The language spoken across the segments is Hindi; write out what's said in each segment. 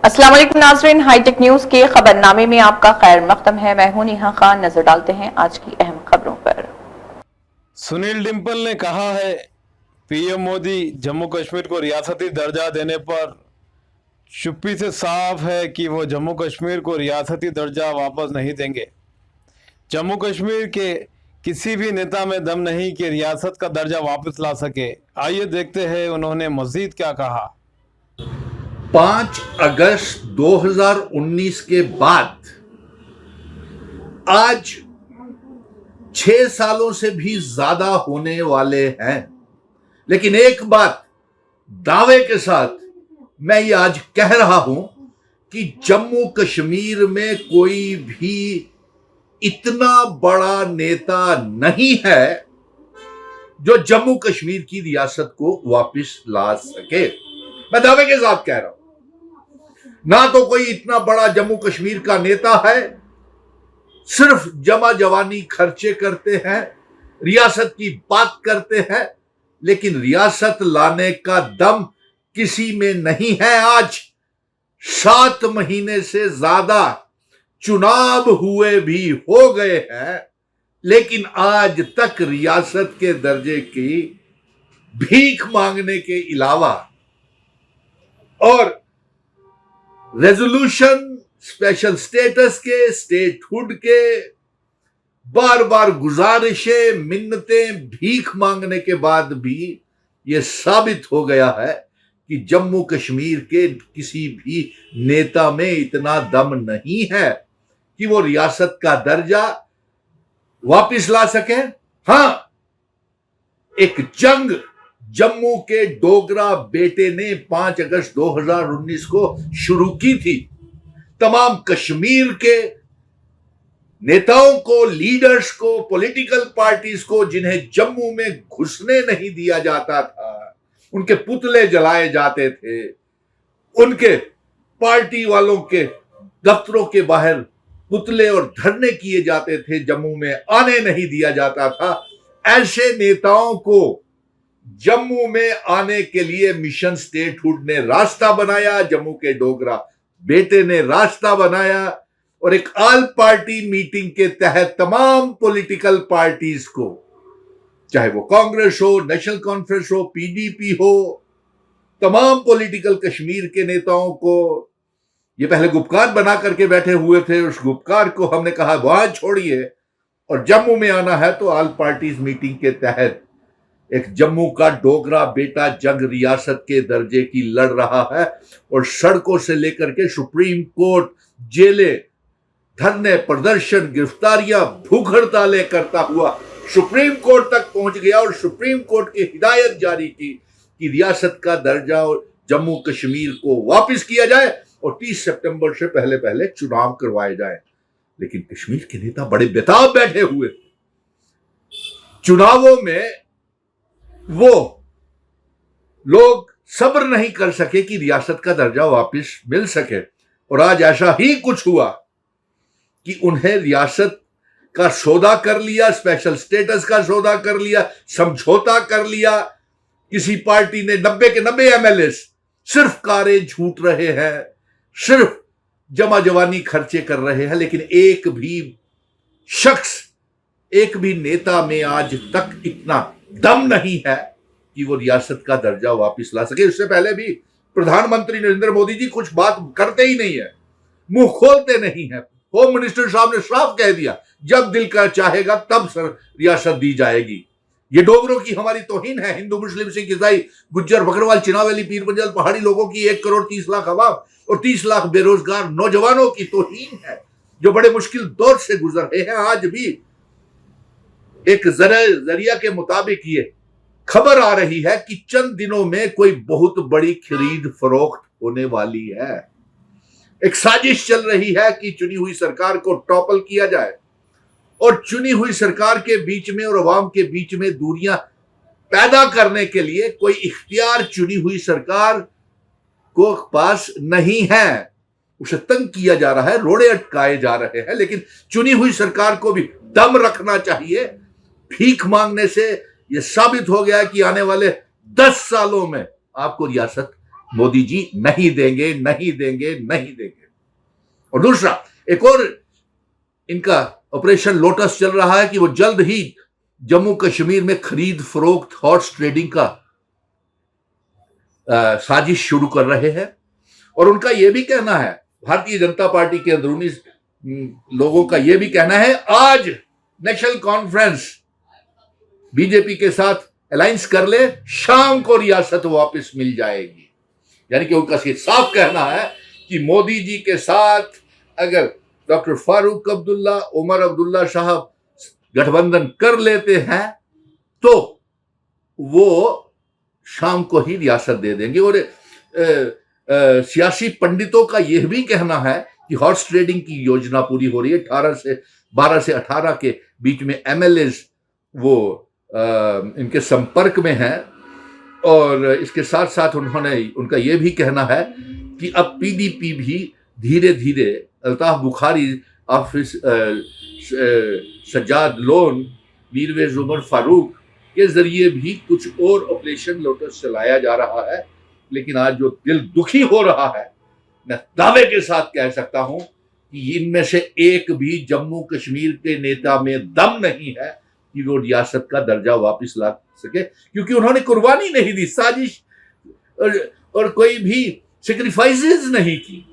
अस्सलाम वालेकुम नाज़रीन, हाईटेक न्यूज के खबरनामे में आपका खैर मकदम है। मैं हूं नेहा खान। नजर डालते हैं आज की अहम खबरों पर। सुनील डिंपल ने कहा है पीएम मोदी जम्मू कश्मीर को रियासती दर्जा देने पर चुप्पी से साफ है कि वो जम्मू कश्मीर को रियासती दर्जा वापस नहीं देंगे। जम्मू कश्मीर के किसी भी नेता में दम नहीं कि रियासत का दर्जा वापस ला सके। आइए देखते हैं उन्होंने मजीद क्या कहा। 5 अगस्त 2019 के बाद आज 6 सालों से भी ज्यादा होने वाले हैं, लेकिन एक बात दावे के साथ मैं ये आज कह रहा हूं कि जम्मू कश्मीर में कोई भी इतना बड़ा नेता नहीं है जो जम्मू कश्मीर की रियासत को वापस ला सके। मैं दावे के साथ कह रहा हूं, ना तो कोई इतना बड़ा जम्मू कश्मीर का नेता है, सिर्फ जमा जवानी खर्चे करते हैं, रियासत की बात करते हैं, लेकिन रियासत लाने का दम किसी में नहीं है। आज 7 महीने से ज्यादा चुनाव हुए भी हो गए हैं, लेकिन आज तक रियासत के दर्जे की भीख मांगने के अलावा और रेजोल्यूशन, स्पेशल स्टेटस के, स्टेटहुड के बार बार गुजारिशें, मिन्नतें, भीख मांगने के बाद भी यह साबित हो गया है कि जम्मू कश्मीर के किसी भी नेता में इतना दम नहीं है कि वो रियासत का दर्जा वापस ला सके। हां, एक जंग जम्मू के डोगरा बेटे ने 5 अगस्त 2019 को शुरू की थी। तमाम कश्मीर के नेताओं को, लीडर्स को, पॉलिटिकल पार्टीज को, जिन्हें जम्मू में घुसने नहीं दिया जाता था, उनके पुतले जलाए जाते थे, उनके पार्टी वालों के दफ्तरों के बाहर पुतले और धरने किए जाते थे, जम्मू में आने नहीं दिया जाता था। ऐसे नेताओं को जम्मू में आने के लिए मिशन स्टेटहुड ने रास्ता बनाया, जम्मू के डोगरा बेटे ने रास्ता बनाया और एक ऑल पार्टी मीटिंग के तहत तमाम पॉलिटिकल पार्टीज को, चाहे वो कांग्रेस हो, नेशनल कॉन्फ्रेंस हो, पीडीपी हो, तमाम पॉलिटिकल कश्मीर के नेताओं को, ये पहले गुपकार बना करके बैठे हुए थे, उस गुपकार को हमने कहा वहां छोड़िए और जम्मू में आना है तो ऑल पार्टीज मीटिंग के तहत एक जम्मू का डोगरा बेटा जंग रियासत के दर्जे की लड़ रहा है और सड़कों से लेकर के सुप्रीम कोर्ट, जेलें, धरने, प्रदर्शन, गिरफ्तारियां, भूख हड़तालें करता हुआ सुप्रीम कोर्ट तक पहुंच गया और सुप्रीम कोर्ट की हिदायत जारी की कि रियासत का दर्जा और जम्मू कश्मीर को वापस किया जाए और 30 सितंबर से पहले पहले चुनाव करवाए जाए। लेकिन कश्मीर के नेता बड़े बेताब बैठे हुए, चुनावों में वो लोग सब्र नहीं कर सके कि रियासत का दर्जा वापस मिल सके और आज ऐसा ही कुछ हुआ कि उन्हें रियासत का सौदा कर लिया, स्पेशल स्टेटस का सौदा कर लिया, समझौता कर लिया। किसी पार्टी ने 90 के 90 एमएलए सिर्फ कारें झूठ रहे हैं, सिर्फ जमा जवानी खर्चे कर रहे हैं, लेकिन एक भी शख्स, एक भी नेता में आज तक इतना दम नहीं है कि वो रियासत का दर्जा वापस ला सके। इससे पहले भी प्रधानमंत्री नरेंद्र मोदी जी कुछ बात करते ही नहीं है, मुंह खोलते नहीं है। होम मिनिस्टर साहब ने साफ कह दिया जब दिल का चाहेगा तब रियासत दी जाएगी। ये डोगरों की हमारी तौहीन है, हिंदू, मुस्लिम, सिख, ईसाई, गुज्जर, बकरवाल, चिनावली, पीर पंजाल, पहाड़ी लोगों की 1 करोड़ 30 लाख आवाम और 30 लाख बेरोजगार नौजवानों की तौहीन है जो बड़े मुश्किल दौर से गुजर रहे हैं। आज भी एक जरिया के मुताबिक ये खबर आ रही है कि चंद दिनों में कोई बहुत बड़ी खरीद फरोख्त होने वाली है। एक साजिश चल रही है कि चुनी हुई सरकार को टॉपल किया जाए और चुनी हुई सरकार के बीच में और अवाम के बीच में दूरियां पैदा करने के लिए कोई इख्तियार चुनी हुई सरकार को पास नहीं है। उसे तंग किया जा रहा है, रोड़े अटकाए जा रहे हैं, लेकिन चुनी हुई सरकार को भी दम रखना चाहिए। भीख मांगने से यह साबित हो गया कि आने वाले 10 सालों में आपको रियासत मोदी जी नहीं देंगे, नहीं देंगे, नहीं देंगे। और दूसरा, एक और इनका ऑपरेशन लोटस चल रहा है कि वो जल्द ही जम्मू कश्मीर में खरीद फरोख्त हॉर्स ट्रेडिंग का साजिश शुरू कर रहे हैं। और उनका यह भी कहना है, भारतीय जनता पार्टी के अंदरूनी लोगों का यह भी कहना है, आज नेशनल कॉन्फ्रेंस बीजेपी के साथ अलायंस कर ले, शाम को रियासत वापस मिल जाएगी। यानी कि उनका साफ कहना है कि मोदी जी के साथ अगर डॉक्टर फारूक अब्दुल्ला, उमर अब्दुल्ला साहब गठबंधन कर लेते हैं तो वो शाम को ही रियासत दे देंगे। और सियासी पंडितों का यह भी कहना है कि हॉर्स ट्रेडिंग की योजना पूरी हो रही है। 12 से 18 के बीच में एमएलएज वो इनके संपर्क में हैं। और इसके साथ साथ उनका यह भी कहना है कि अब पीडीपी भी धीरे धीरे अल्ताफ बुखारी ऑफिस, सज्जाद लोन, मीरवेज उमर फारूक के जरिए भी कुछ और ऑपरेशन लोटस चलाया जा रहा है। लेकिन आज जो दिल दुखी हो रहा है, मैं दावे के साथ कह सकता हूं कि इनमें से एक भी जम्मू कश्मीर के नेता में दम नहीं है कि वो रियासत का दर्जा वापस ला सके, क्योंकि उन्होंने कुर्बानी नहीं दी, साजिश और कोई भी सेक्रीफाइसेस नहीं की।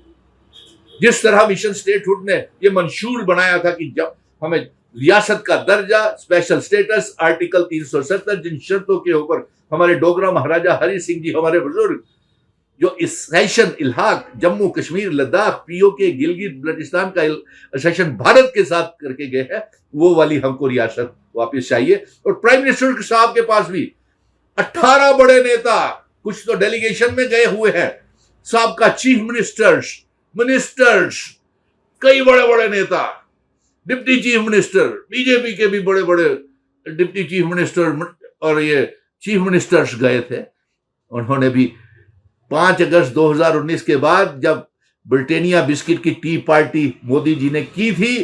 जिस तरह मिशन स्टेटहुड ने ये मंशूर बनाया था कि जब हमें रियासत का दर्जा, स्पेशल स्टेटस, आर्टिकल 370, जिन शर्तों के ऊपर हमारे डोगरा महाराजा हरि सिंह जी, हमारे बुजुर्ग जो इस सेशन इल्हाक जम्मू कश्मीर, लद्दाख, पीओके, गिलगित बल्टिस्तान का सेशन भारत के साथ करके गए हैं, वो वाली हमको रियासत वापस चाहिए। और प्राइम मिनिस्टर साहब के पास भी 18 बड़े नेता, कुछ तो डेलीगेशन में गए हुए हैं, साहब का चीफ मिनिस्टर्स, कई बड़े बड़े नेता, डिप्टी चीफ मिनिस्टर, बीजेपी के भी बड़े बड़े डिप्टी चीफ मिनिस्टर और ये चीफ मिनिस्टर्स गए थे। उन्होंने भी 5 अगस्त 2019 के बाद जब ब्रिटानिया बिस्किट की टी पार्टी मोदी जी ने की थी,